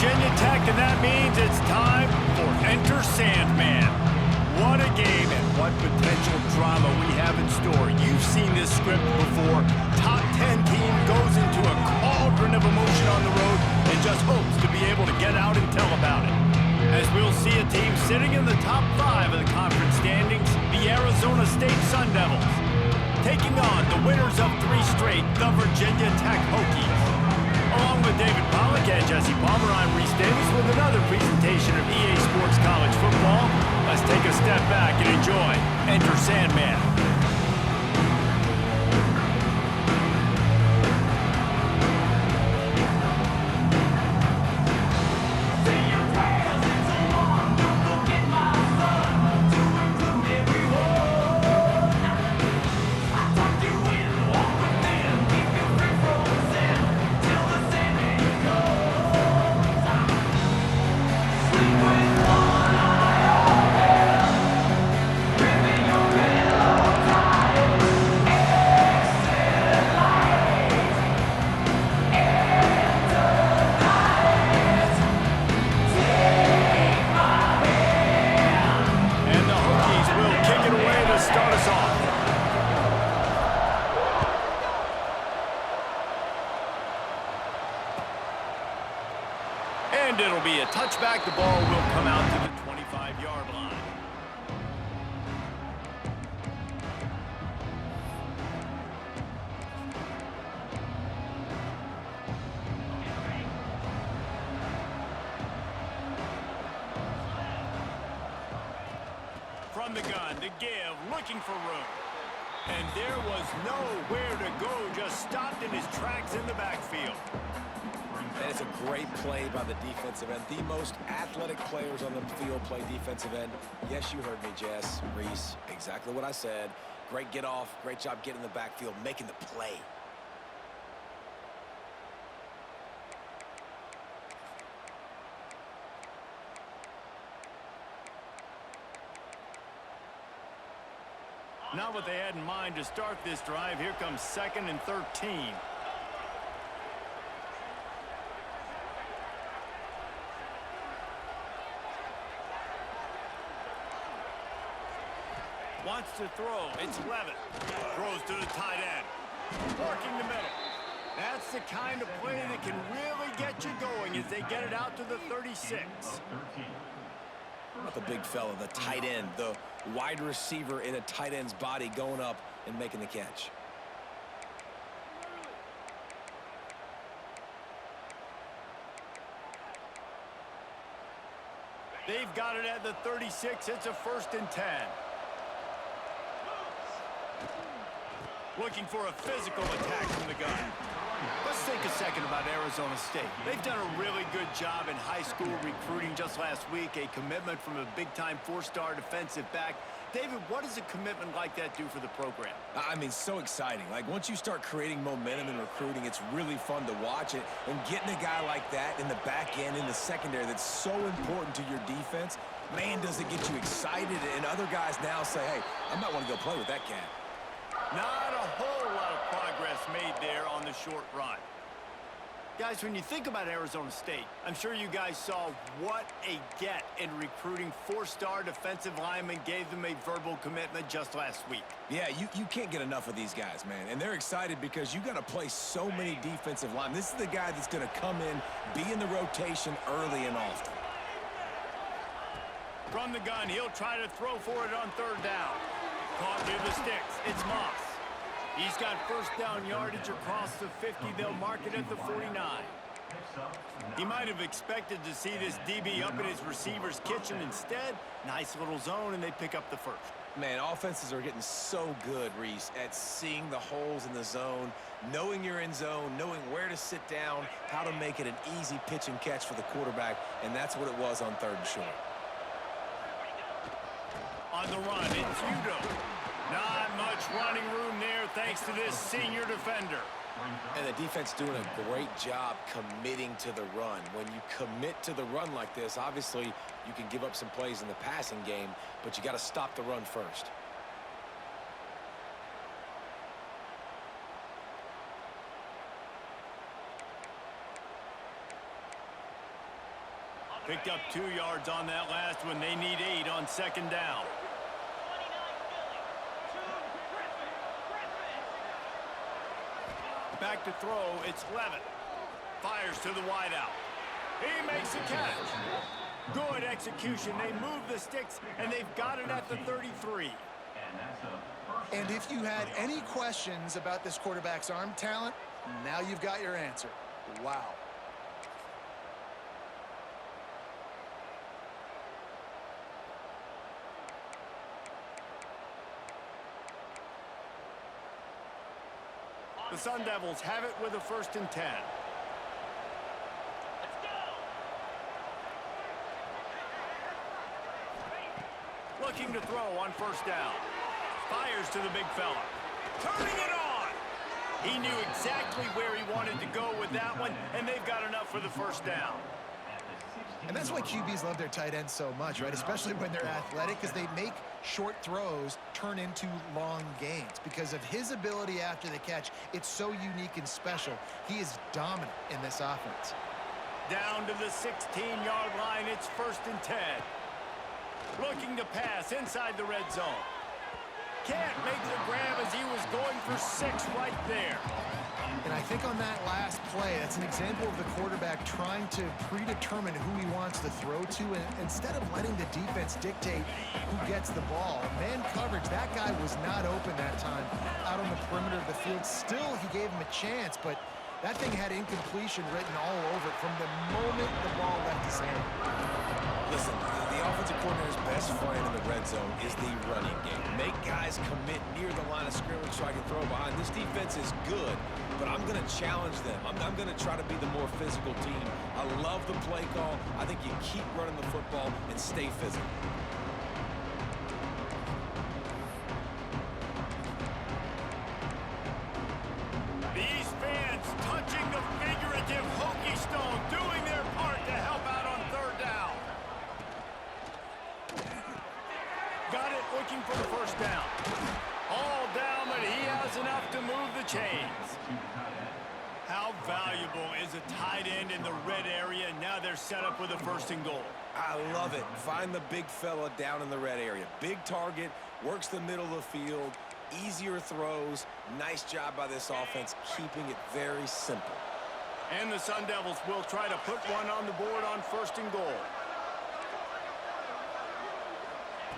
Virginia Tech, and that means it's time for Enter Sandman. What a game and what potential drama we have in store. You've seen this script before. Top 10 team goes into a cauldron of emotion on the road and just hopes to be able to get out and tell about it. As we'll see a team sitting in the top 5 of the conference standings, the Arizona State Sun Devils, taking on the winners of 3 straight, the Virginia Tech Hokies. Along with David Pollack and Jesse Palmer, I'm Reese Davis with another presentation of EA Sports College Football. Let's take a step back and enjoy Enter Sandman. And it'll be a touchback. The ball will come out to the 25-yard line. From the gun to give, looking for room. And there was nowhere to go, just stopped in his tracks in the backfield. And it's a great play by the defensive end. The most athletic players on the field play defensive end. Yes, you heard me, Jess, Reese. Exactly what I said. Great get off. Great job getting in the backfield, making the play. Not what they had in mind to start this drive. Here comes 2nd and 13. Wants to throw. It's Levitt. Throws to the tight end. Working the middle. That's the kind of play that can really get you going as they get it out to the 36. Not the big fella, the tight end, the wide receiver in a tight end's body going up and making the catch. They've got it at the 36. It's a 1st and 10. Looking for a physical attack from the gun. Let's think a second about Arizona State. They've done a really good job in high school recruiting just last week, a commitment from a big-time 4-star defensive back. David, what does a commitment like that do for the program? I mean, so exciting. Like, once you start creating momentum in recruiting, it's really fun to watch it. And getting a guy like that in the back end, in the secondary, that's so important to your defense, man, does it get you excited. And other guys now say, hey, I might want to go play with that cat. Not a whole lot of progress made there on the short run. Guys, when you think about Arizona State, I'm sure you guys saw what a get in recruiting 4-star defensive linemen, gave them a verbal commitment just last week. Yeah, you can't get enough of these guys, man. And they're excited because you got to play so many defensive linemen. This is the guy that's going to come in, be in the rotation early and often. From the gun, he'll try to throw for it on 3rd down. Caught near the sticks. It's Moss. He's got 1st down yardage across the 50. They'll mark it at the 49. He might have expected to see this DB up in his receiver's kitchen. Instead, nice little zone, and they pick up the 1st. Man, offenses are getting so good, Reese, at seeing the holes in the zone, knowing you're in zone, knowing where to sit down, how to make it an easy pitch and catch for the quarterback, and that's what it was on 3rd and short. On the run, it's Udo. Not much running room there thanks to this senior defender. And the defense doing a great job committing to the run. When you commit to the run like this, obviously you can give up some plays in the passing game, but you got to stop the run first. Picked up 2 yards on that last one. They need 8 on second down. Back to throw, it's Levitt. Fires to the wideout. He makes the catch. Good execution. They move the sticks, and they've got it at the 33. And if you had any questions about this quarterback's arm talent, now you've got your answer. Wow. The Sun Devils have it with a 1st and 10. Looking to throw on 1st down. Fires to the big fella. Turning it on! He knew exactly where he wanted to go with that one, and they've got enough for the 1st down. And that's why QBs love their tight ends so much, right? Especially when they're athletic, because they make short throws turn into long gains. Because of his ability after the catch, it's so unique and special. He is dominant in this offense. Down to the 16-yard line, it's 1st and 10. Looking to pass inside the red zone. Can't make the grab as he was going for 6 right there. And I think on that last play, that's an example of the quarterback trying to predetermine who he wants to throw to, and instead of letting the defense dictate who gets the ball. Man coverage, that guy was not open that time out on the perimeter of the field. Still, he gave him a chance, but that thing had incompletion written all over it from the moment the ball left his hand. Listen, the offensive coordinator's best friend in the red zone is the running game. Make guys commit near the line of scrimmage so I can throw behind. This defense is good, but I'm going to challenge them. I'm going to try to be the more physical team. I love the play call. I think you keep running the football and stay physical. These fans touching the figurative Hokie stone, doing their part to help out on 3rd down. Got it, looking for the 1st down. All down, but he has enough to move the chains. How valuable is a tight end in the red area? Now they're set up with a 1st and goal. I love it. Find the big fella down in the red area. Big target, works the middle of the field, easier throws. Nice job by this offense, keeping it very simple. And the Sun Devils will try to put one on the board on 1st and goal.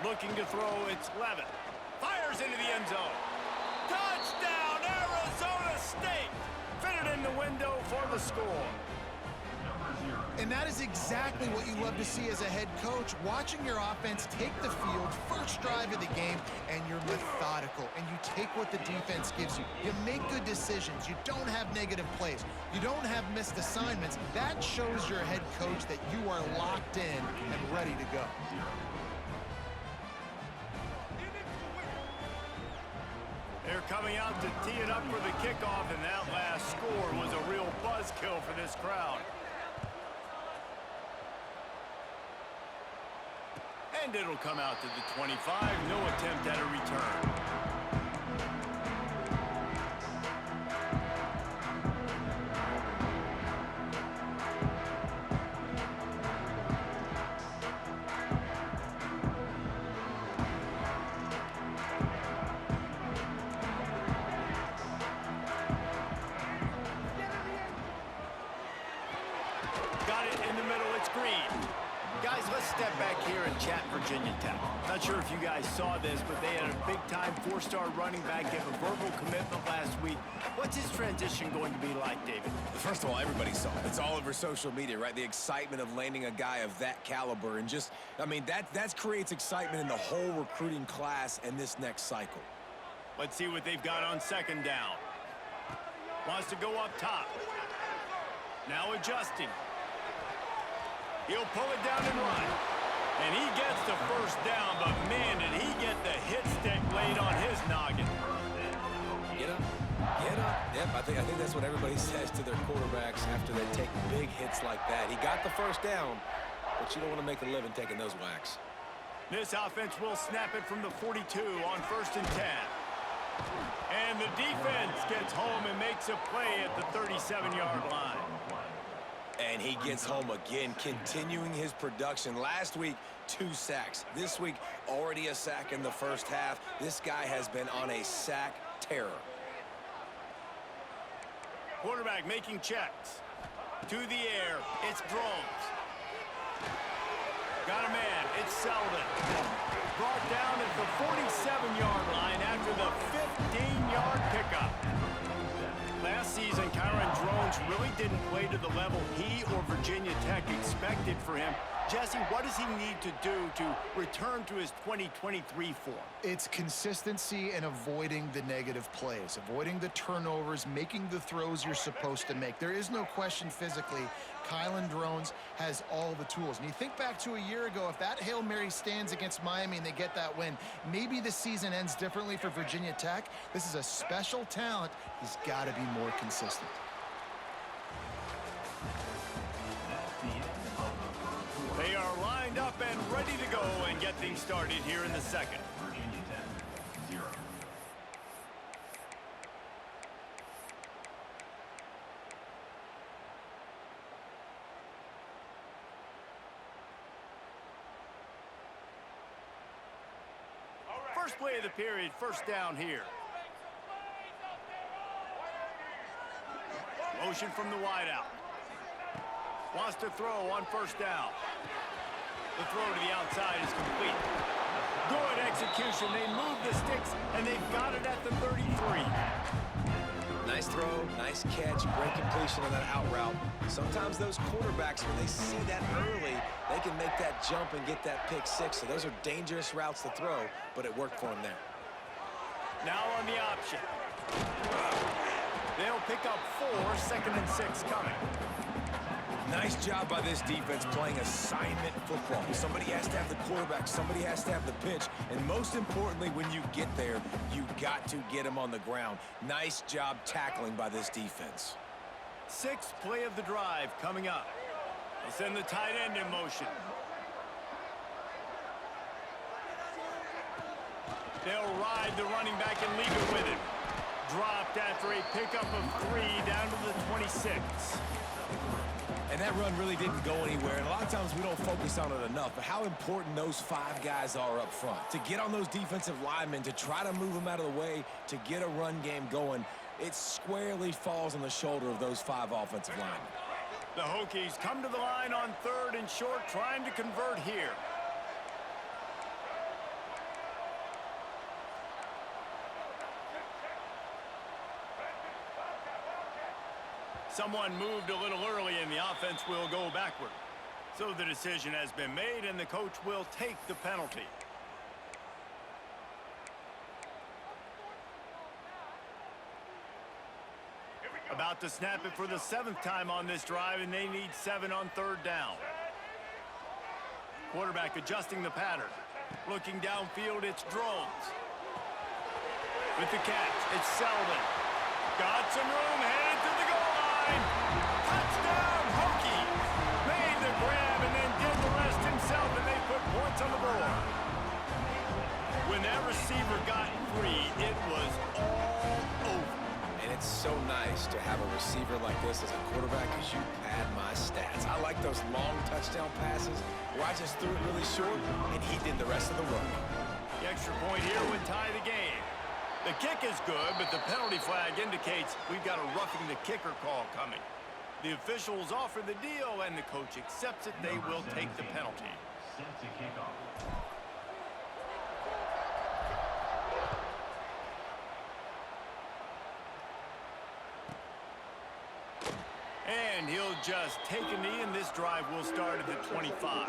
Looking to throw, it's Levitt. Fires into the end zone. Touchdown, Arizona State! Fitted in the window for the score. And that is exactly what you love to see as a head coach, watching your offense take the field, first drive of the game, and you're methodical, and you take what the defense gives you. You make good decisions. You don't have negative plays. You don't have missed assignments. That shows your head coach that you are locked in and ready to go. They're coming out to tee it up for the kickoff, and that last score was a real buzzkill for this crowd. And it'll come out to the 25. No attempt at a return. Got it in the middle. It's Green. Guys, let's step back here and chat Virginia Tech. Not sure if you guys saw this, but they had a big-time 4-star running back give a verbal commitment last week. What's his transition going to be like, David? First of all, everybody saw it. It's all over social media, right? The excitement of landing a guy of that caliber, and just, I mean, that creates excitement in the whole recruiting class and this next cycle. Let's see what they've got on second down. Wants to go up top. Now adjusting. He'll pull it down and run. And he gets the first down, but man, did he get the hit stick laid on his noggin. Get up. Get up. Yep, I think that's what everybody says to their quarterbacks after they take big hits like that. He got the first down, but you don't want to make a living taking those whacks. This offense will snap it from the 42 on 1st and 10. And the defense gets home and makes a play at the 37-yard line. And he gets home again, continuing his production. Last week, 2 sacks. This week, already a sack in the first half. This guy has been on a sack terror. Quarterback making checks. To the air, it's Drones. Got a man, it's Selden. Brought down at the 47-yard line after the 15-yard pickup. Last season, Kyron Drones really didn't play to the level he or Virginia Tech expected for him. Jesse, what does he need to do to return to his 2023 form? It's consistency and avoiding the negative plays, avoiding the turnovers, making the throws you're supposed to make. There is no question physically, Kylan Drones has all the tools. And you think back to a year ago, if that Hail Mary stands against Miami and they get that win, maybe the season ends differently for Virginia Tech. This is a special talent. He's got to be more consistent. They are lined up and ready to go and get things started here in the second. First play of the period, first down here. Motion from the wideout. Wants to throw on first down. The throw to the outside is complete. Good execution. They move the sticks, and they've got it at the 33. Nice throw, nice catch, great completion on that out route. Sometimes those quarterbacks, when they see that early, they can make that jump and get that pick six. So those are dangerous routes to throw, but it worked for him there. Now on the option. They'll pick up 4, 2nd and 6 coming. Nice job by this defense playing assignment football. Somebody has to have the quarterback, somebody has to have the pitch, and most importantly, when you get there, you got to get him on the ground. Nice job tackling by this defense. 6th play of the drive coming up. They send the tight end in motion. They'll ride the running back and leave it with him. Dropped after a pickup of 3 down to the 26. And that run really didn't go anywhere, and a lot of times we don't focus on it enough, but how important those 5 guys are up front. To get on those defensive linemen, to try to move them out of the way, to get a run game going, it squarely falls on the shoulder of those 5 offensive linemen. The Hokies come to the line on 3rd and short, trying to convert here. Someone moved a little early and the offense will go backward. So the decision has been made and the coach will take the penalty. About to snap it for the 7th time on this drive, and they need 7 on 3rd down. Quarterback adjusting the pattern. Looking downfield, it's Drones. With the catch, it's Selden. Got some room, headed to the goal line. Touchdown, Hokies. Made the grab and then did the rest himself, and they put points on the board. When that receiver got free, it was all over. And it's so nice to have a receiver like this as a quarterback because you pad my stats. I like those long touchdown passes where I just threw it really short and he did the rest of the work. The extra point here would tie the game. The kick is good, but the penalty flag indicates we've got a roughing the kicker call coming. The officials offer the deal and the coach accepts it. They will take the penalty. Set to kick off. And he'll just take a knee, and this drive will start at the 25.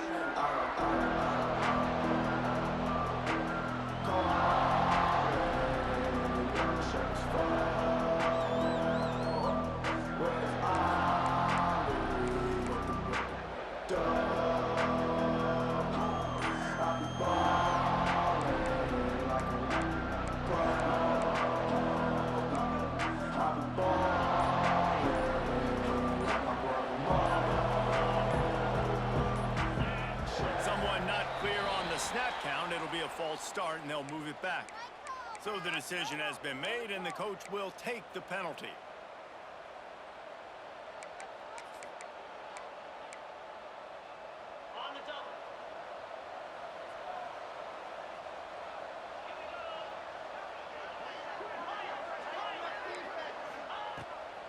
False start, and they'll move it back. So the decision has been made, and the coach will take the penalty.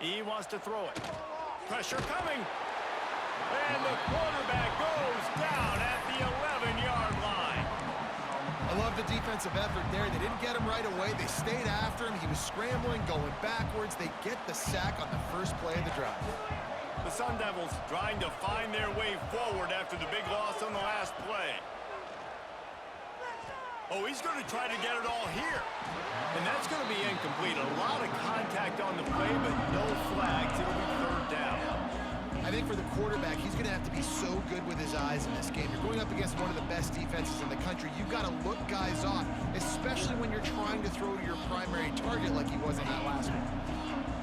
He wants to throw it. Pressure coming. And the quarterback goes down at the 11-yard line. I love the defensive effort there. They didn't get him right away. They stayed after him. He was scrambling, going backwards. They get the sack on the first play of the drive. The Sun Devils trying to find their way forward after the big loss on the last play. Oh, he's going to try to get it all here. And that's going to be incomplete. A lot of contact on the play, but no flags. It'll be third down. I think for the quarterback, he's going to have to be so good with his eyes in this game. You're going up against one of the best defenses in the country. You've got to look guys off, especially when you're trying to throw to your primary target like he was in that last one.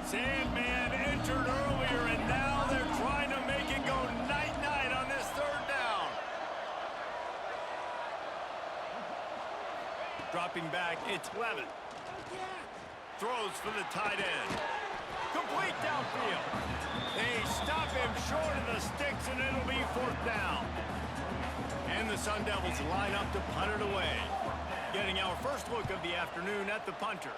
Sandman entered earlier, and now they're trying to make it go night-night on this third down. Dropping back, it's Levin. Throws for the tight end. Complete downfield. They stop him short of the sticks, and it'll be fourth down. And the Sun Devils line up to punt it away. Getting our first look of the afternoon at the punter.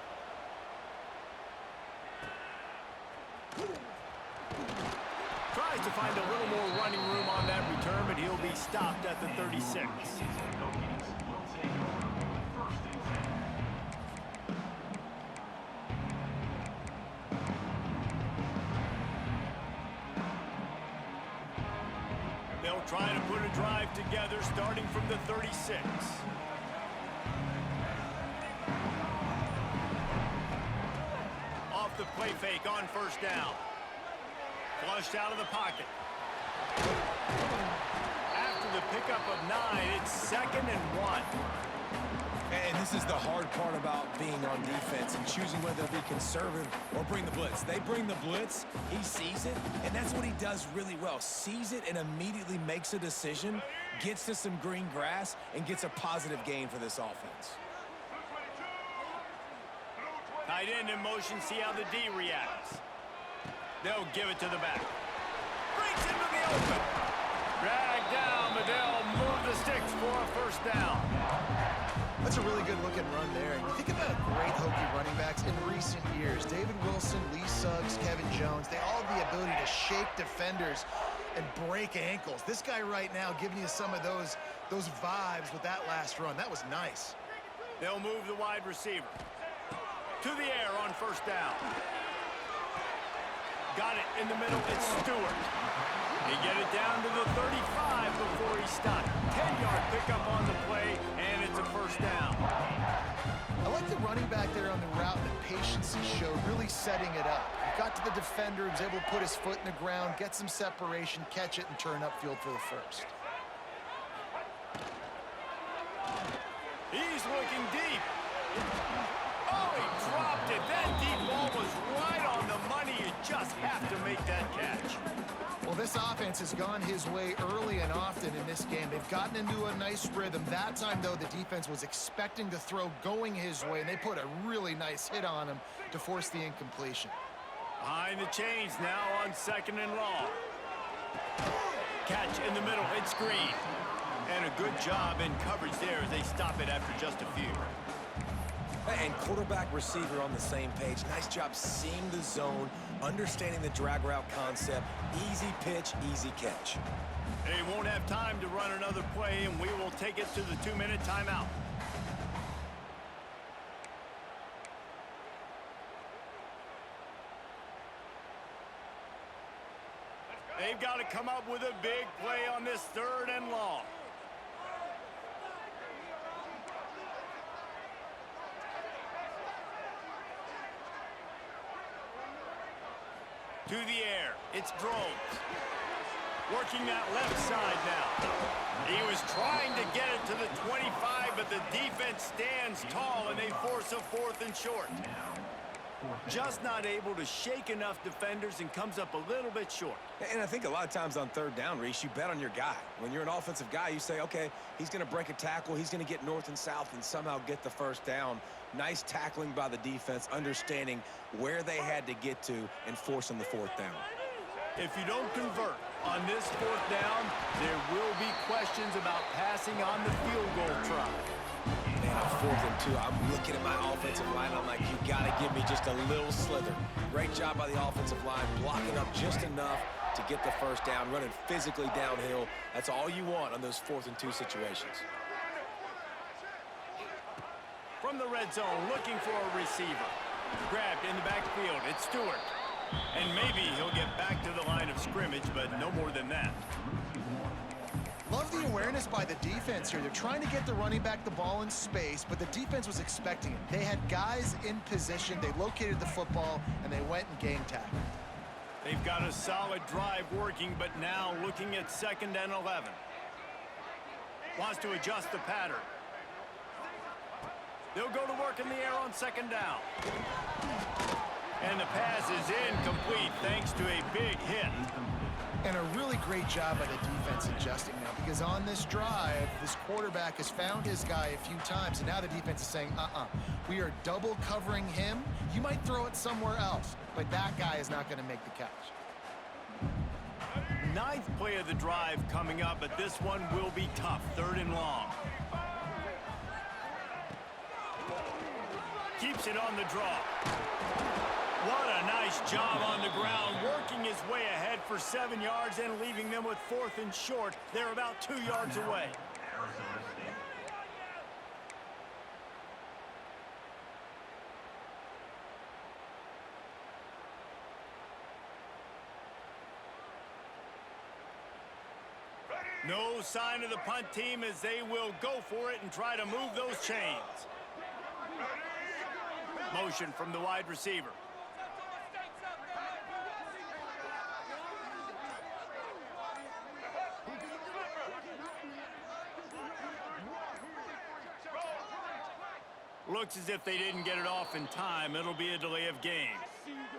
Tries to find a little more running room on that return, but he'll be stopped at the 36. They'll try to put a drive together starting from the 36. Off the play fake on first down. Flushed out of the pocket. After the pickup of 9, it's 2nd and 1. And this is the hard part about being on defense and choosing whether to be conservative or bring the blitz. They bring the blitz, he sees it, and that's what he does really well. Sees it and immediately makes a decision, gets to some green grass, and gets a positive gain for this offense. Tight end in motion, see how the D reacts. They'll give it to the back. Breaks into the open. Dragged down, but they'll move the sticks for a first down. That's a really good looking run there. And you think about great Hokie running backs in recent years. David Wilson, Lee Suggs, Kevin Jones, they all have the ability to shake defenders and break ankles. This guy right now giving you some of those vibes with that last run. That was nice. They'll move the wide receiver. To the air on first down. Got it in the middle. It's Stewart. They get it down to the 35 before he stopped. 10-yard pickup on the play, and it's a first down. I like the running back there on the route, the patience he showed, really setting it up. He got to the defender, was able to put his foot in the ground, get some separation, catch it, and turn upfield for the first. He's looking deep. Oh, he dropped it. That deep ball was right on the money. You just have to make that catch. Well, this offense has gone his way early and often in this game. They've gotten into a nice rhythm. That time, though, the defense was expecting the throw going his way, and they put a really nice hit on him to force the incompletion. Behind the chains now on 2nd and long. Catch in the middle. It's Green. And a good job in coverage there as they stop it after just a few. And quarterback receiver on the same page. Nice job seeing the zone, understanding the drag route concept. Easy pitch, easy catch. They won't have time to run another play, and we will take it to the 2-minute timeout. They've got to come up with a big play on this 3rd and long. To the air, it's Drones. Working that left side now. He was trying to get it to the 25, but the defense stands tall, and they force a 4th and short. Just not able to shake enough defenders and comes up a little bit short. And I think a lot of times on 3rd down, Reese, you bet on your guy. When you're an offensive guy, you say, okay, he's going to break a tackle, he's going to get north and south and somehow get the first down. Nice tackling by the defense, understanding where they had to get to and forcing the 4th down. If you don't convert on this 4th down, there will be questions about passing on the field goal try. Man, on 4th and 2, I'm looking at my offensive line. I'm like, you got to give me just a little slither. Great job by the offensive line, blocking up just enough to get the first down, running physically downhill. That's all you want on those 4th and 2 situations. From the red zone, looking for a receiver. Grabbed in the backfield. It's Stewart. And maybe he'll get back to the line of scrimmage, but no more than that. Love the awareness by the defense here. They're trying to get the running back the ball in space, but the defense was expecting it. They had guys in position. They located the football, and they went and gang tackled. They've got a solid drive working, but now looking at 2nd and 11. Wants to adjust the pattern. They'll go to work in the air on 2nd down. And the pass is incomplete thanks to a big hit. And a really great job by the defense adjusting now, because on this drive, this quarterback has found his guy a few times, and now the defense is saying, we are double covering him. You might throw it somewhere else, but that guy is not going to make the catch. 9th play of the drive coming up, but this one will be tough. 3rd and long. Keeps it on the draw. What a nice job on the ground, working his way ahead for 7 yards and leaving them with 4th and short. They're about 2 yards away. No sign of the punt team as they will go for it and try to move those chains. Motion from the wide receiver. Looks as if they didn't get it off in time. It'll be a delay of game.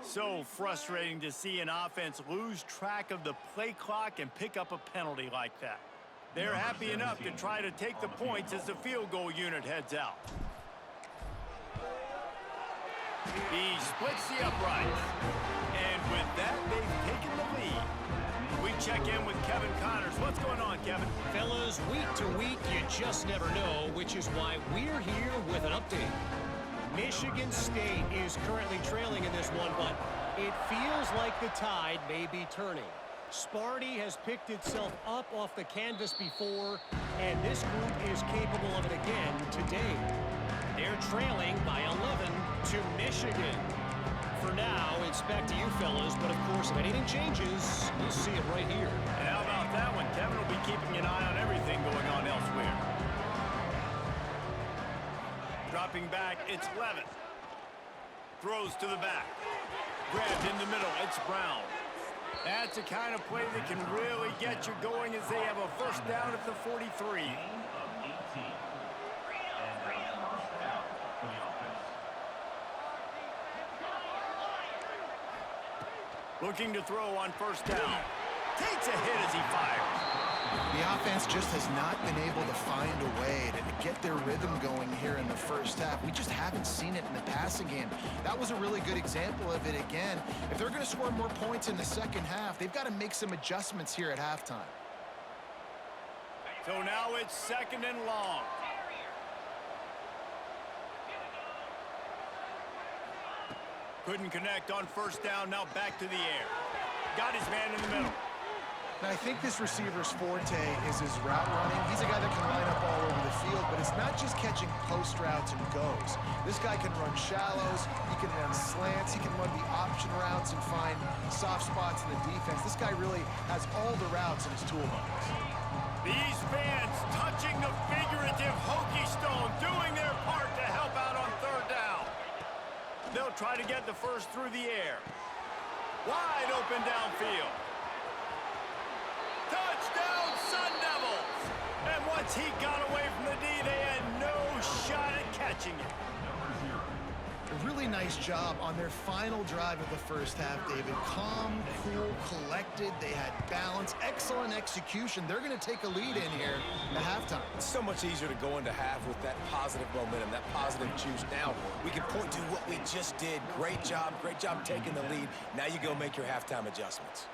So frustrating to see an offense lose track of the play clock and pick up a penalty like that. They're happy enough to try to take the points as the field goal unit heads out. He splits the uprights. And with that, they've taken the lead. We check in with Kevin Connors. What's going on, Kevin? Fellas, week to week, you just never know, which is why we're here with an update. Michigan State is currently trailing in this one, but it feels like the tide may be turning. Sparty has picked itself up off the canvas before, and this group is capable of it again today. They're trailing by 11 to Michigan. For now, it's back to you fellas, but of course, if anything changes, you'll see it right here. And how about that one? Kevin will be keeping an eye on everything going on elsewhere. Dropping back, it's Levin. Throws to the back. Grabbed in the middle, it's Brown. That's the kind of play that can really get you going as they have a first down at the 43. Looking to throw on first down. Takes a hit as he fires. The offense just has not been able to find a way to get their rhythm going here in the first half. We just haven't seen it in the passing game. That was a really good example of it again. If they're going to score more points in the second half, they've got to make some adjustments here at halftime. So now it's 2nd and long. Couldn't connect on first down, now back to the air. Got his man in the middle. Now, I think this receiver's forte is his route running. He's a guy that can line up all over the field, but it's not just catching post routes and goes. This guy can run shallows, he can run slants, he can run the option routes and find soft spots in the defense. This guy really has all the routes in his toolbox. These fans touching the figurative Hokie stone, doing their part to help out on third down. They'll try to get the first through the air. Wide open downfield. Touchdown, Sun Devils! And once he got away from the D, they had no shot at catching it. A really nice job on their final drive of the first half, David. Calm, cool, collected. They had balance, excellent execution. They're going to take a lead in here at halftime. It's so much easier to go into half with that positive momentum, that positive juice. Now we can point to what we just did. Great job taking the lead. Now you go make your halftime adjustments.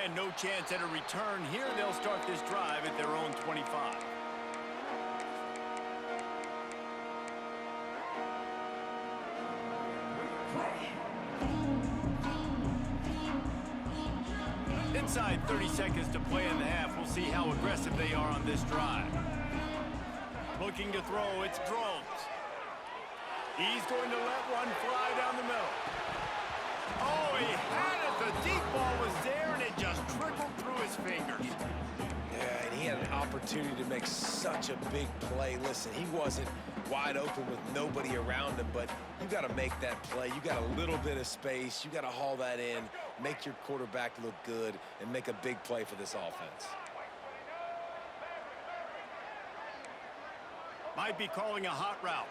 And no chance at a return here. They'll start this drive at their own 25. Inside 30 seconds to play in the half. We'll see how aggressive they are on this drive. Looking to throw, it's Drones. He's going to let one fly down the middle. Oh, he had it. The deep ball was there, and it just trickled through his fingers. Yeah, and he had an opportunity to make such a big play. Listen, he wasn't wide open with nobody around him, but you got to make that play. You got a little bit of space. You got to haul that in, make your quarterback look good, and make a big play for this offense. Might be calling a hot route.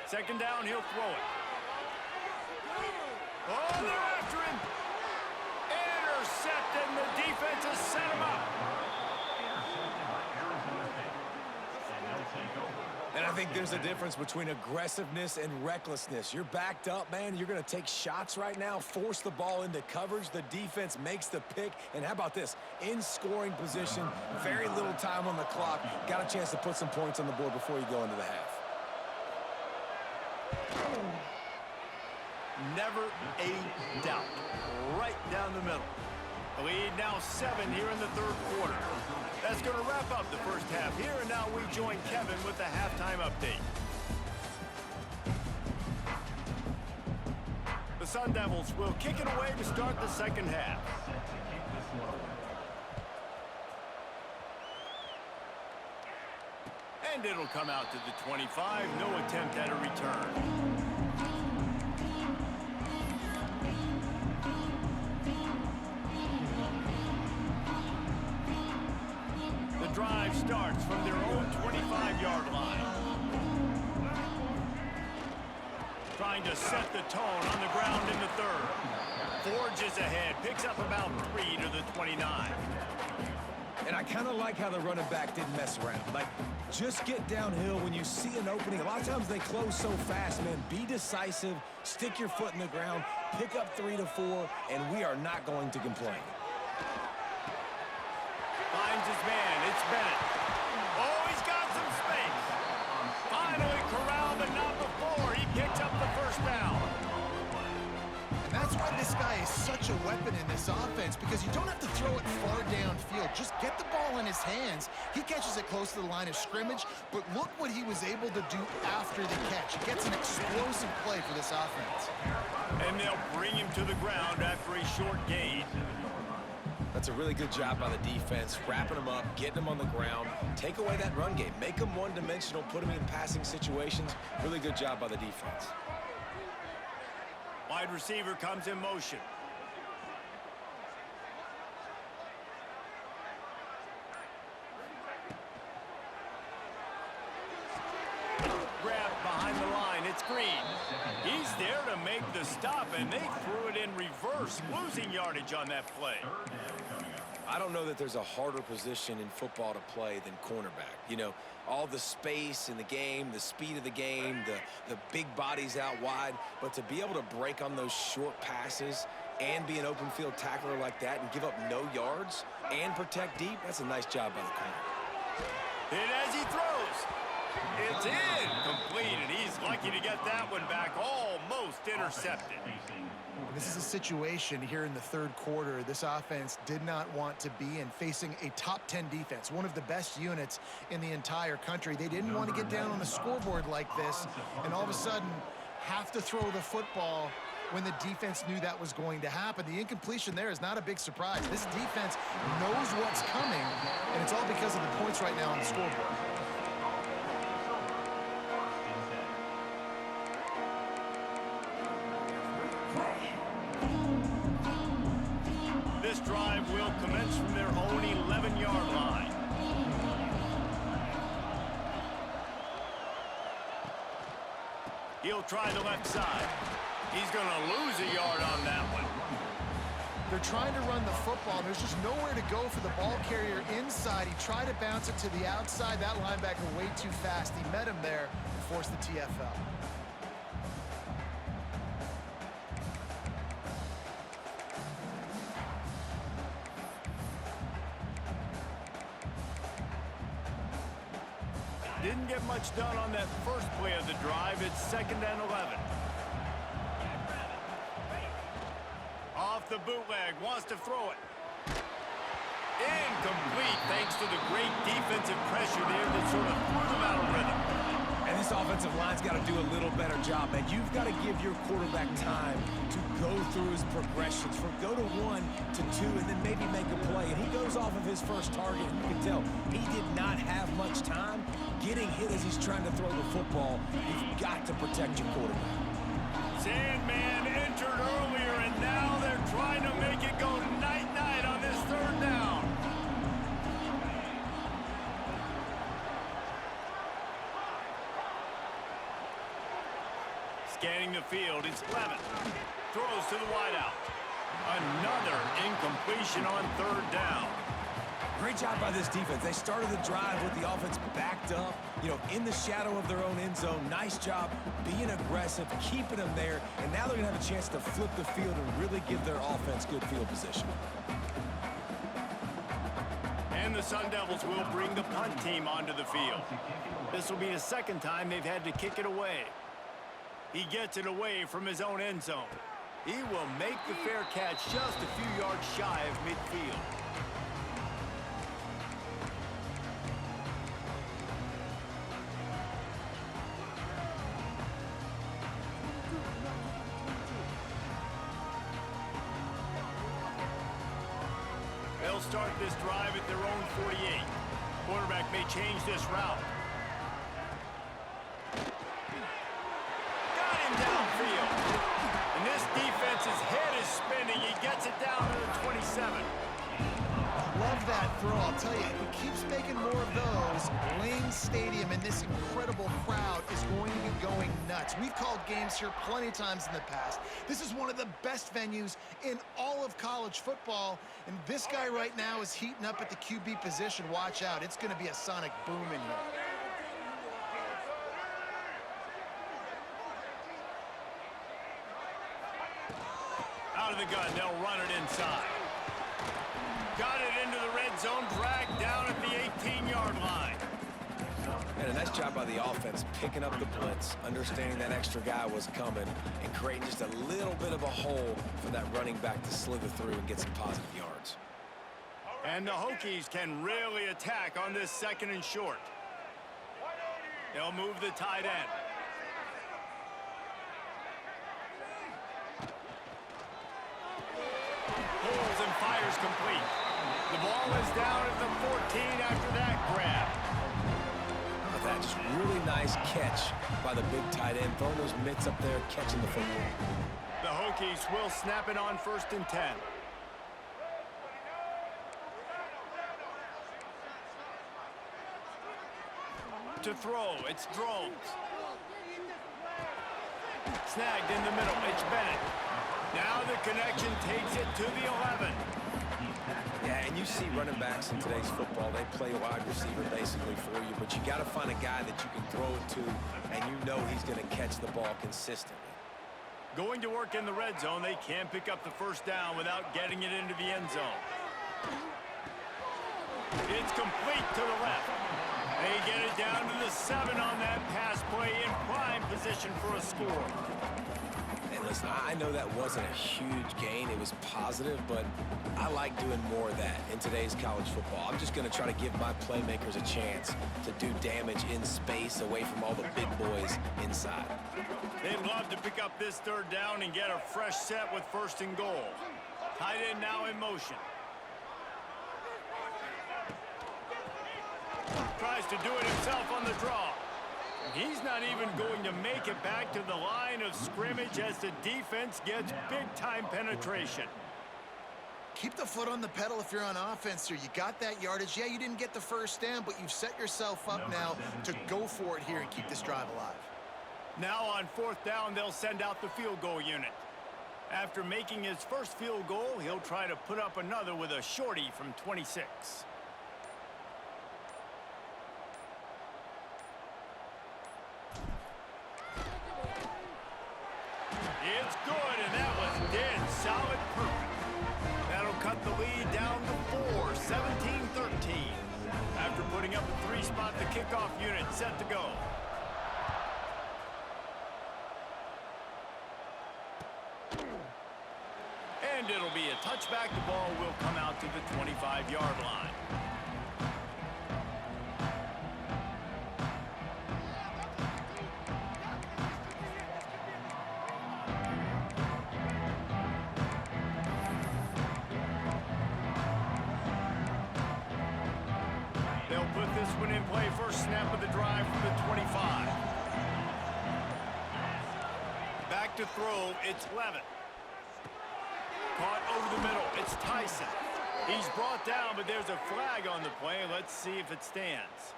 Second down, he'll throw it. Oh, they're after him. Intercepted, and the defense has set him up. And I think there's a difference between aggressiveness and recklessness. You're backed up, man. You're going to take shots right now, force the ball into coverage. The defense makes the pick. And how about this? In scoring position, very little time on the clock. Got a chance to put some points on the board before you go into the half. Never a doubt. Right down the middle. The lead now 7 here in the third quarter. That's going to wrap up the first half here, and now we join Kevin with the halftime update. The Sun Devils will kick it away to start the second half. And it'll come out to the 25. No attempt at a return. Drive starts from their own 25-yard line. Trying to set the tone on the ground in the third. Forges ahead, picks up about 3 to the 29. And I kind of like how the running back didn't mess around. Like, just get downhill when you see an opening. A lot of times they close so fast, man. Be decisive, stick your foot in the ground, pick up 3 to 4, and we are not going to complain. Finds his man. It's Bennett. Oh, he's got some space. Finally corralled, but not before. He picks up the first down. And that's why this guy is such a weapon in this offense, because you don't have to throw it far downfield. Just get the ball in his hands. He catches it close to the line of scrimmage, but look what he was able to do after the catch. He gets an explosive play for this offense. And they'll bring him to the ground after a short gain. That's a really good job by the defense, wrapping them up, getting them on the ground, take away that run game, make them one-dimensional, put them in passing situations. Really good job by the defense. Wide receiver comes in motion. Grabbed behind the line, it's Green. He's there to make the stop, and they threw it in reverse, losing yardage on that play. I don't know that there's a harder position in football to play than cornerback. You know, all the space in the game, the speed of the game, the big bodies out wide. But to be able to break on those short passes and be an open field tackler like that and give up no yards and protect deep, that's a nice job by the corner. And as he throws, it's in, completed. He's lucky to get that one back, almost intercepted. This is a situation here in the third quarter this offense did not want to be in, facing a top 10 defense, one of the best units in the entire country. They didn't want to get down on the scoreboard like this and all of a sudden have to throw the football when the defense knew that was going to happen. The incompletion there is not a big surprise. This defense knows what's coming, and it's all because of the points right now on the scoreboard. This drive will commence from their own 11-yard line. He'll try the left side. He's going to lose a yard on that one. They're trying to run the football. There's just nowhere to go for the ball carrier inside. He tried to bounce it to the outside. That linebacker way too fast. He met him there and forced the TFL. Didn't get much done on that first play of the drive. It's 2nd and 11. Off the boot. bootleg, wants to throw it. Incomplete thanks to the great defensive pressure there that sort of threw them out of rhythm. And this offensive line's got to do a little better job, man. You've got to give your quarterback time to go through his progressions, from go to 1 to 2, and then maybe make a play. And he goes off of his first target, and you can tell he did not have much time getting hit as he's trying to throw the football. You've got to protect your quarterback. Sandman entered earlier, and now they're trying to make it go night-night on this third down. Scanning the field, it's Levin. Throws to the wideout. Another incompletion on third down. Great job by this defense. They started the drive with the offense backed up, in the shadow of their own end zone. Nice job being aggressive, keeping them there, and now they're going to have a chance to flip the field and really give their offense good field position. And the Sun Devils will bring the punt team onto the field. This will be the second time they've had to kick it away. He gets it away from his own end zone. He will make the fair catch just a few yards shy of midfield. They'll start this drive at their own 48. Quarterback may change this route. Downfield. And this defense's head is spinning. He gets it down to the 27. Love that throw. I'll tell you, if he keeps making more of those, Lane Stadium and this incredible crowd is going to be going nuts. We've called games here plenty of times in the past. This is one of the best venues in all of college football, and this guy right now is heating up at the QB position. Watch out. It's going to be a sonic boom in here. Out of the gun, they'll run it inside. Got it into the red zone, dragged down at the 18-yard line. And a nice job by the offense, picking up the blitz, understanding that extra guy was coming, and creating just a little bit of a hole for that running back to slither through and get some positive yards. And the Hokies can really attack on this second and short. They'll move the tight end. Pulls and fires complete. The ball is down at the 14 after that grab. That just really nice catch by the big tight end, throwing those mitts up there, catching the football. The Hokies will snap it on 1st and 10. To throw, it's Drones. Snagged in the middle, it's Bennett. Now the connection takes it to the 11. Yeah, and you see running backs in today's football, they play wide receiver basically for you, but you got to find a guy that you can throw it to, and you know he's going to catch the ball consistently. Going to work in the red zone, they can't pick up the first down without getting it into the end zone. It's complete to the left. They get it down to the 7 on that pass play, in prime position for a score. And listen, I know that wasn't a huge gain. It was positive, but I like doing more of that in today's college football. I'm just going to try to give my playmakers a chance to do damage in space away from all the big boys inside. They'd love to pick up this third down and get a fresh set with 1st and goal. Tight end now in motion. Tries to do it himself on the draw. He's not even going to make it back to the line of scrimmage as the defense gets big-time penetration. Keep the foot on the pedal if you're on offense here. You got that yardage. Yeah, you didn't get the first down, but you've set yourself up now to go for it here and keep this drive alive. Now on 4th down, they'll send out the field goal unit. After making his first field goal, he'll try to put up another with a shorty from 26. It's good, and that was dead solid perfect. That'll cut the lead down to 4, 17-13. After putting up a 3-spot, the kickoff unit set to go. And And it'll be a touchback. The ball will come out to the 25-yard line. They'll put this one in play. First snap of the drive from the 25. Back to throw. It's Levitt. Caught over the middle. It's Tyson. He's brought down, but there's a flag on the play. Let's see if it stands.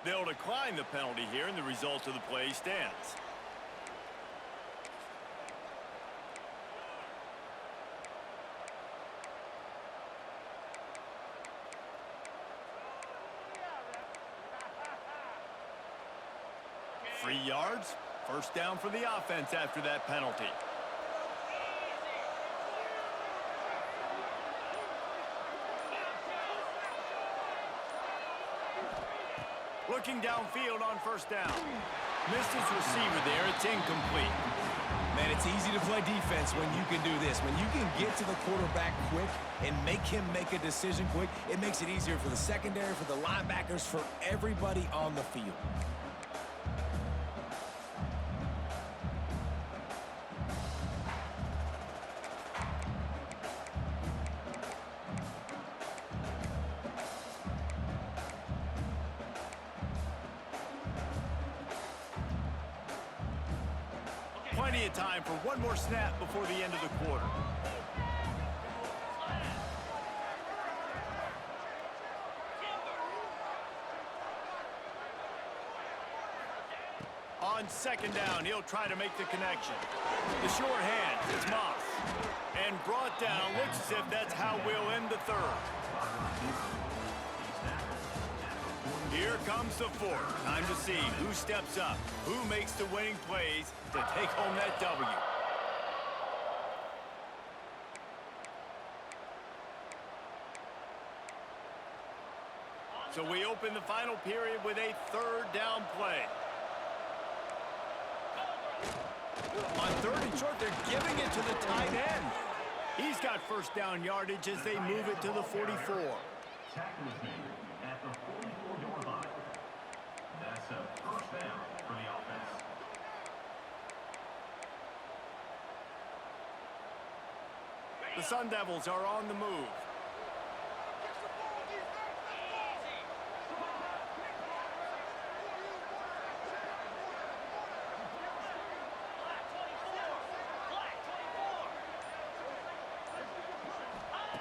They'll decline the penalty here, and the result of the play stands. Free yards. First down for the offense after that penalty. Looking downfield on first down. Missed his receiver there. It's incomplete. Man, it's easy to play defense when you can do this. When you can get to the quarterback quick and make him make a decision quick, it makes it easier for the secondary, for the linebackers, for everybody on the field. Plenty of time for one more snap before the end of the quarter. On second down, he'll try to make the connection. The short hand, it's Moss. And brought down, looks as if that's how we'll end the third. Here comes the fourth. Time to see who steps up, who makes the winning plays to take home that W. So we open the final period with a third down play. On third and short, they're giving it to the tight end. He's got first down yardage as they move it to the 44. Tackle is made at the 44-yard line. That's a first down for the offense. The Sun Devils are on the move.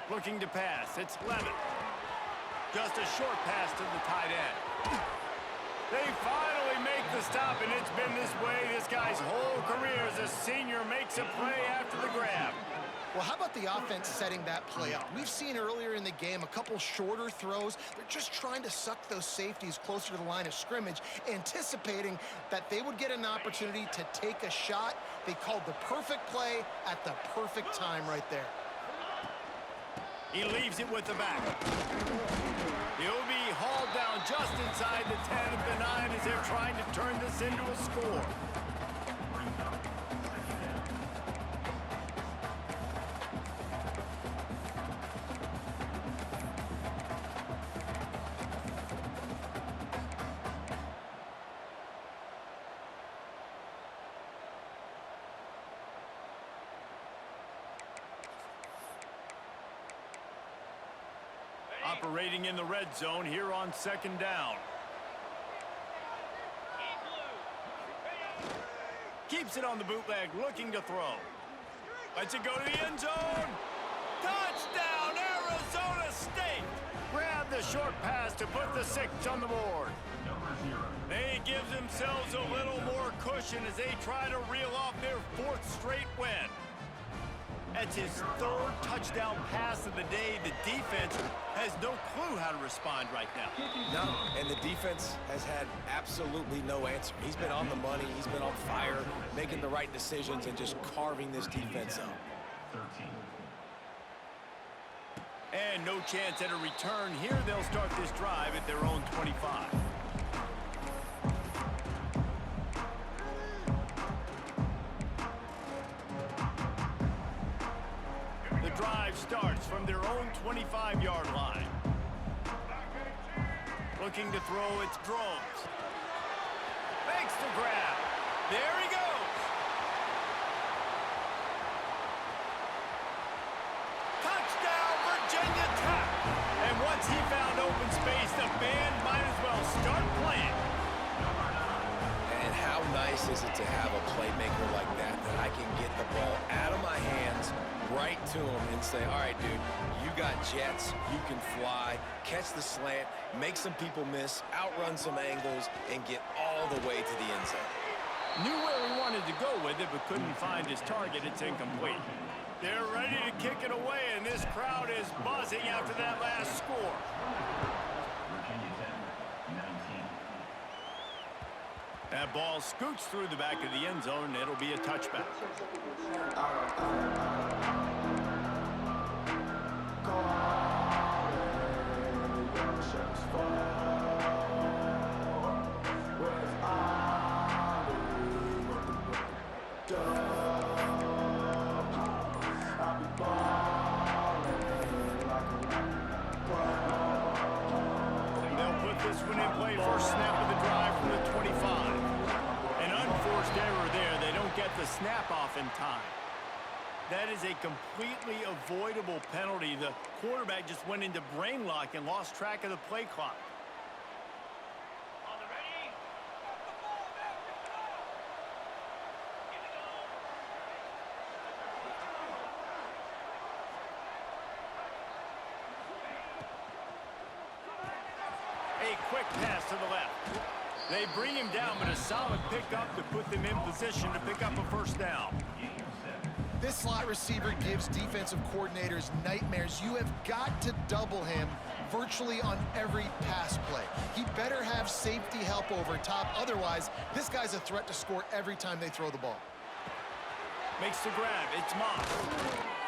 Looking to pass. It's Levitt. Just a short pass to the tight end. They finally make the stop, and it's been this way this guy's whole career as a senior makes a play after the grab. Well, how about the offense setting that play up? We've seen earlier in the game a couple shorter throws. They're just trying to suck those safeties closer to the line of scrimmage, anticipating that they would get an opportunity to take a shot. They called the perfect play at the perfect time right there. He leaves it with the back. He'll be hauled down just inside the 10 of the 9 as they're trying to turn this into a score. Operating in the red zone here on second down. Keeps it on the bootleg, looking to throw. Lets it go to the end zone. Touchdown, Arizona State! Grab the short pass to put the 6 on the board. They give themselves a little more cushion as they try to reel off their 4th straight win. That's his 3rd touchdown pass of the day. The defense has no clue how to respond right now. No, and the defense has had absolutely no answer. He's been on the money. He's been on fire, making the right decisions and just carving this defense up. 13. And no chance at a return here. They'll start this drive at their own 25. drive starts from their own 25-yard line. Looking to throw, it's Drones. Makes the grab. There he goes. Touchdown, Virginia Tech. And once he found open space, the band might as well start playing. And how nice is it to have a playmaker like that I can get the ball out of my hands right to him and say, all right, dude, you got jets, you can fly, catch the slant, make some people miss, outrun some angles, and get all the way to the end zone. Knew where he wanted to go with it, but couldn't find his target. It's incomplete. They're ready to kick it away, and this crowd is buzzing after that last score. Virginia Tech, 19. That ball scoots through the back of the end zone, and it'll be a touchback. They'll put this one in play first snap of the drive from the 25. An unforced error there. They don't get the snap off in time. That is a completely avoidable penalty. The quarterback just went into brain lock and lost track of the play clock. A quick pass to the left. They bring him down, but a solid pickup to put them in position to pick up a first down. This slot receiver gives defensive coordinators nightmares. You have got to double him virtually on every pass play. He better have safety help over top. Otherwise, this guy's a threat to score every time they throw the ball. Makes the grab. It's Moss.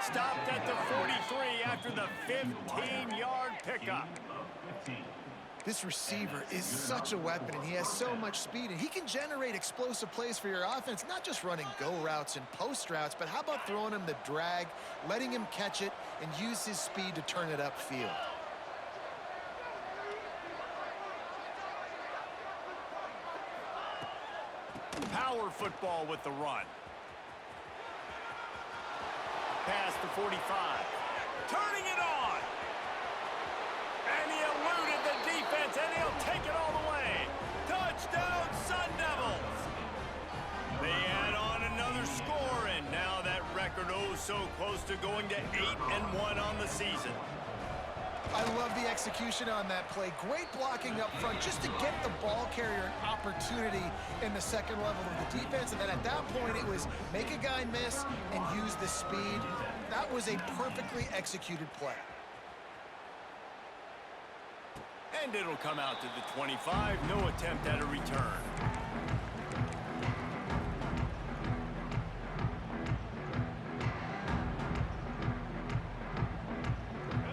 Stopped at the 43 after the 15-yard pickup. This receiver is such a weapon, and he has so much speed, and he can generate explosive plays for your offense, not just running go routes and post routes, but how about throwing him the drag, letting him catch it, and use his speed to turn it upfield. Power football with the run. Past the 45. Turning it on. And he eluded the defense, and he'll take it all the way. Touchdown, Sun Devils. They add on another score, and now that record oh so close to going to 8-1 on the season. I love the execution on that play. Great blocking up front just to get the ball carrier an opportunity in the second level of the defense. And then at that point, it was make a guy miss and use the speed. That was a perfectly executed play. And it'll come out to the 25. No attempt at a return.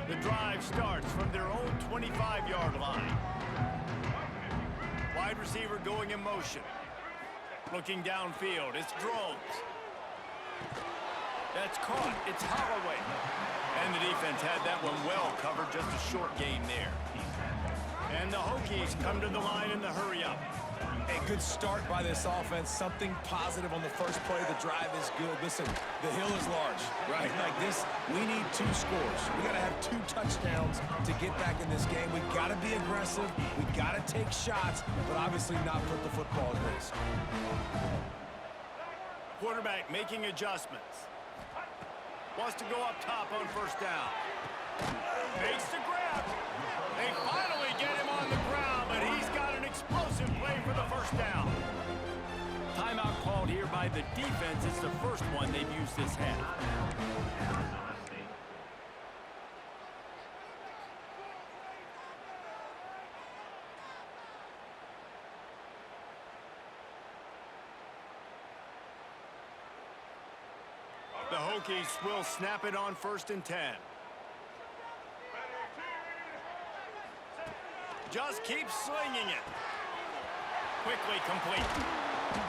The drive starts from their own 25-yard line. Wide receiver going in motion. Looking downfield, it's Drones. That's caught, it's Holloway. And the defense had that one well covered, just a short gain there. And the Hokies come to the line in the hurry-up. A good start by this offense. Something positive on the first play. The drive is good. Listen, the hill is large, right? Like this, we need 2 scores. We got to have 2 touchdowns to get back in this game. We got to be aggressive. We got to take shots, but obviously not put the football at risk. Quarterback making adjustments. Wants to go up top on first down. Makes the grab. They finally get him on the ground, but he's got an explosive play for the first down. Timeout called here by the defense. It's the first one they've used this half. The Hokies will snap it on 1st and 10. Just keep slinging it. Quickly complete.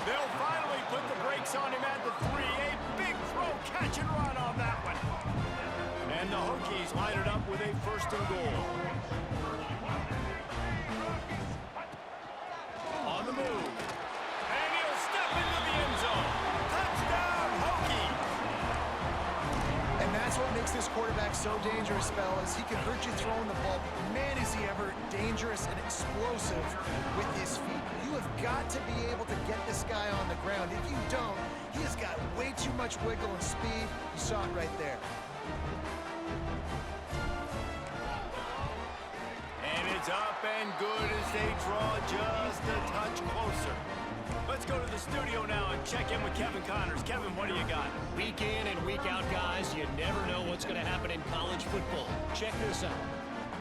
They'll finally put the brakes on him at the 3. A big throw, catch and run on that one. Hokies line it up with a 1st and goal. On the move. And he'll step into the end zone. Touchdown, Hokies! And that's what makes this quarterback so dangerous, fellas. He can hurt you throwing the ball, but man, is he ever dangerous and explosive with his feet. You have got to be able to get this guy on the ground. If you don't, he has got way too much wiggle and speed. You saw it right there. And it's up and good as they draw just a touch closer. Let's go to the studio now and check in with Kevin Connors. Kevin, what do you got? Week in and week out, guys, you never know what's going to happen in college football. Check this out.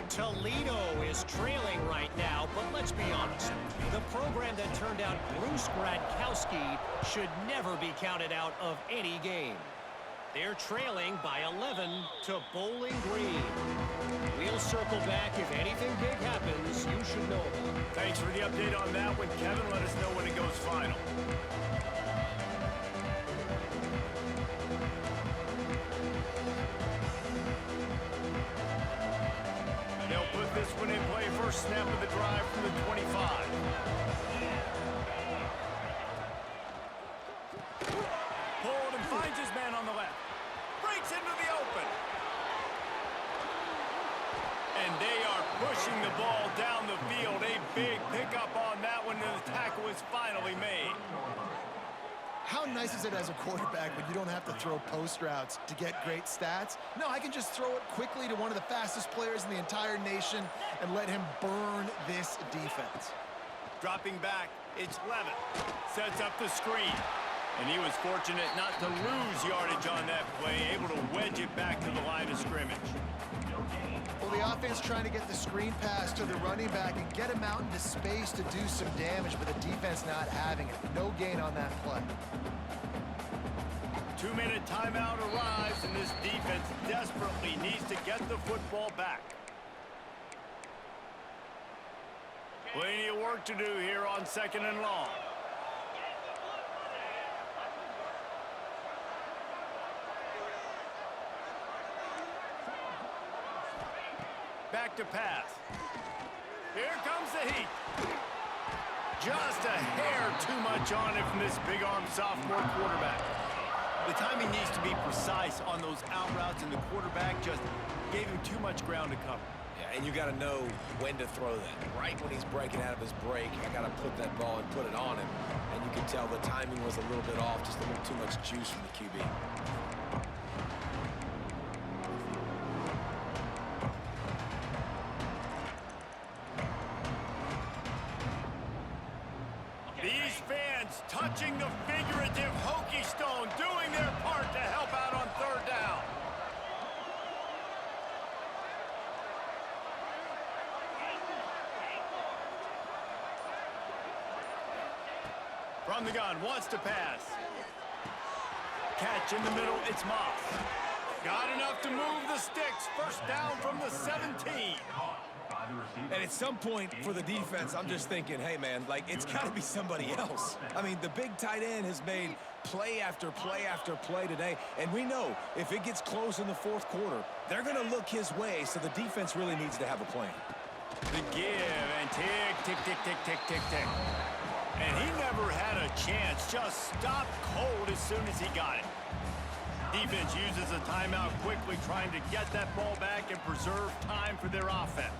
Toledo is trailing right now, but let's be honest. The program that turned out Bruce Gradkowski should never be counted out of any game. They're trailing by 11 to Bowling Green. We'll circle back if anything big happens you should know about. Thanks for the update on that one, Kevin. Let us know when it goes final. They'll put this one in play. First snap of the drive from the 25. Pulled and finds his man on the left. Breaks into the open. And they are pushing the ball down the field. A big pickup on that one, and the tackle is finally made. How nice is it as a quarterback when you don't have to throw post routes to get great stats? No, I can just throw it quickly to one of the fastest players in the entire nation and let him burn this defense. Dropping back, it's Levitt. Sets up the screen. And he was fortunate not to lose yardage on that play, able to wedge it back to the line of scrimmage. Well, the offense trying to get the screen pass to the running back and get him out into space to do some damage, but the defense not having it. No gain on that play. 2-minute timeout arrives, and this defense desperately needs to get the football back. Plenty of work to do here on 2nd and long. Back to pass. Here comes the heat. Just a hair too much on it from this big-arm sophomore quarterback. The timing needs to be precise on those out routes, and the quarterback just gave him too much ground to cover. Yeah, and you got to know when to throw that. Right when he's breaking out of his break, I got to put that ball and put it on him. And you can tell the timing was a little bit off, just a little too much juice from the QB. These fans touching the figurative Hokie stone, doing their part to help out on 3rd down. From the gun, wants to pass. Catch in the middle, it's Moss. Got enough to move the sticks. 1st down from the 17. And at some point for the defense, I'm just thinking, hey, man, like, it's got to be somebody else. I mean, the big tight end has made play after play after play today, and we know if it gets close in the 4th quarter, they're going to look his way, so the defense really needs to have a plan. The give, and tick, tick, tick, tick, tick, tick, tick. And he never had a chance, just stopped cold as soon as he got it. Defense uses a timeout quickly, trying to get that ball back and preserve time for their offense.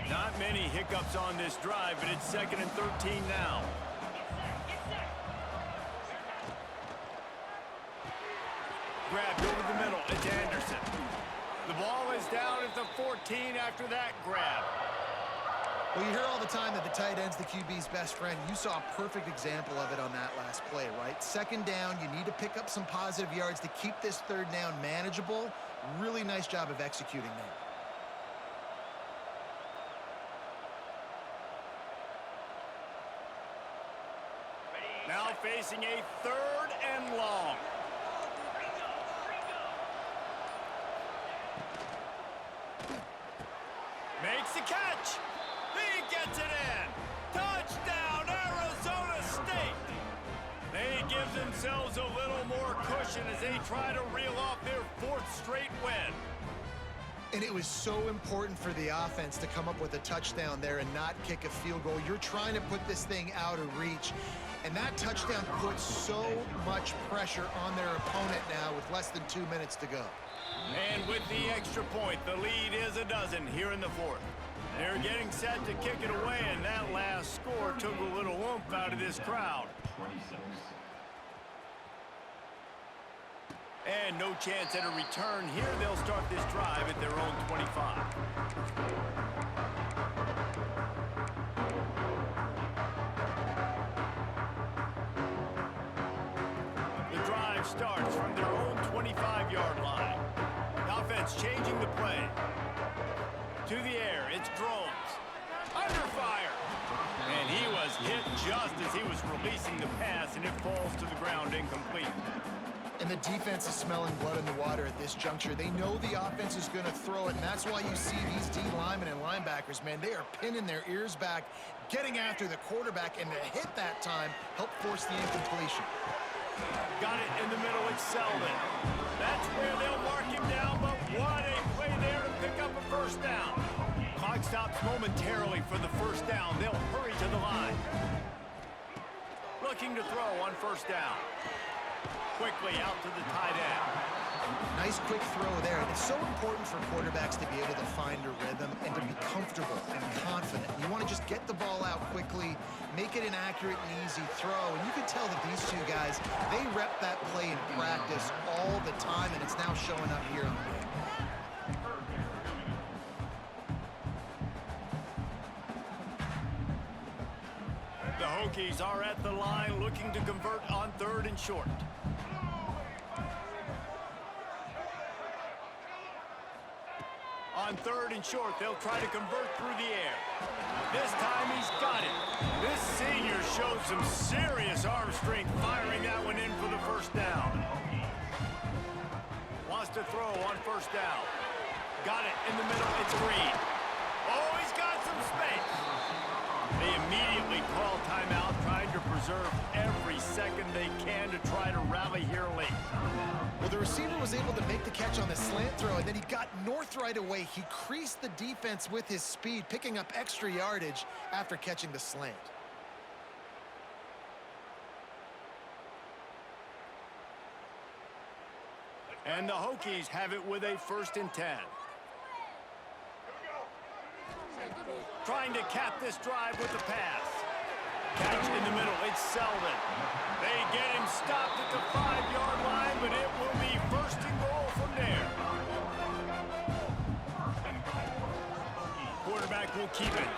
Not many hiccups on this drive, but it's 2nd and 13 now. Grabbed over the middle, it's Anderson. The ball is down at the 14 after that grab. Well, you hear all the time that the tight end's the QB's best friend. You saw a perfect example of it on that last play, right? 2nd down, you need to pick up some positive yards to keep this 3rd down manageable. Really nice job of executing that. Now facing a 3rd and long. Makes the catch. He gets it in. Touchdown, Arizona State. They gives him themselves a little more cushion as they try to reel off their 4th straight win. And it was so important for the offense to come up with a touchdown there and not kick a field goal. You're trying to put this thing out of reach. And that touchdown puts so much pressure on their opponent now with less than 2 minutes to go. And with the extra point, the lead is a dozen here in the 4th. They're getting set to kick it away, and that last score took a little oomph out of this crowd. 26. And no chance at a return here. They'll start this drive at their own 25. The drive starts from their own 25-yard line. The offense changing the play. To the air, it's Drones. Under fire. And he was hit just as he was releasing the pass, and it falls to the ground incomplete. And the defense is smelling blood in the water at this juncture. They know the offense is going to throw it, and that's why you see these D linemen and linebackers, man, they are pinning their ears back, getting after the quarterback, and to hit that time helped force the incompletion. Got it in the middle, it's Selden. That's where they'll mark him down, but what a play there to pick up a first down. Clock stops momentarily for the first down. They'll hurry to the line. Looking to throw on first down. Quickly out to the tight end. Nice quick throw there. It's so important for quarterbacks to be able to find a rhythm and to be comfortable and confident. You want to just get the ball out quickly, make it an accurate and easy throw. And you can tell that these two guys, they rep that play in practice all the time, and it's now showing up here in the game. The Hokies are at the line looking to convert on 3rd and short. On 3rd and short, they'll try to convert through the air. This time he's got it. This senior showed some serious arm strength firing that one in for the first down. Wants to throw on first down. Got it in the middle, it's Reed. Oh, he's got some space. They immediately call timeout, trying to preserve every second they can to try to rally here late. Well, the receiver was able to make the catch on the slant throw, and then he got north right away. He creased the defense with his speed, picking up extra yardage after catching the slant. And the Hokies have it with a 1st and 10. Trying to cap this drive with the pass. Catch in the middle, it's Selden. They get him stopped at the 5-yard line, but it will be 1st and goal from there. Quarterback will keep it.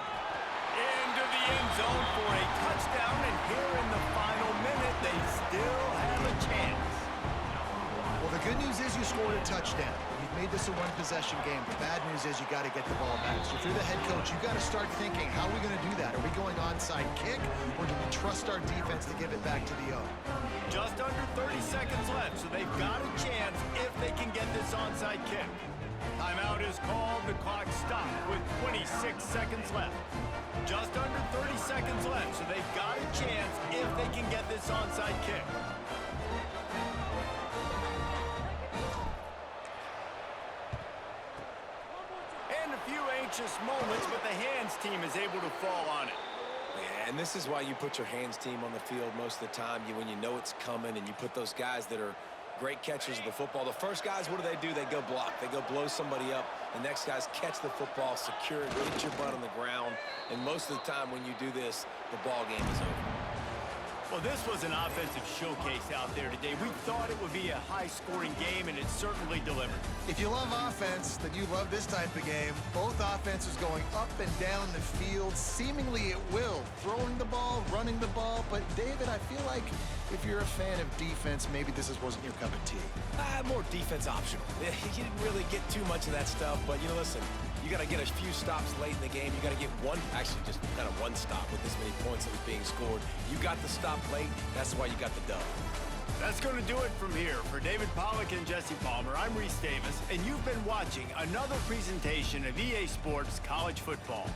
Into the end zone for a touchdown, and here in the final minute, they still have a chance. Well, the good news is you scored a touchdown. You've made this a one-possession game. The bad news is you got to get the ball back. So if you're the head coach, you got to start thinking, how are we going to do that? Are we going onside kick, or do we trust our defense to give it back to the O? Just under 30 seconds left, so they've got a chance if they can get this onside kick. Timeout is called. The clock stopped with 26 seconds left. Just under 30 seconds left, so they've got a chance if they can get this onside kick. Moments, but the hands team is able to fall on it. Yeah, and this is why you put your hands team on the field most of the time. When you know it's coming, and you put those guys that are great catchers of the football. The first guys, what do? They go block. They go blow somebody up. The next guys catch the football, secure it, get your butt on the ground. And most of the time when you do this, the ball game is over. Well, this was an offensive showcase out there today. We thought it would be a high-scoring game, and it certainly delivered. If you love offense, then you love this type of game. Both offenses going up and down the field, seemingly at will. Throwing the ball, running the ball. But, David, I feel like if you're a fan of defense, maybe this wasn't your cup of tea. More defense optional. You didn't really get too much of that stuff, but, listen, you got to get a few stops late in the game. You got to get actually just kind of one stop with this many points that was being scored. You got the stop late. That's why you got the dub. That's going to do it from here. For David Pollack and Jesse Palmer, I'm Reese Davis, and you've been watching another presentation of EA Sports College Football.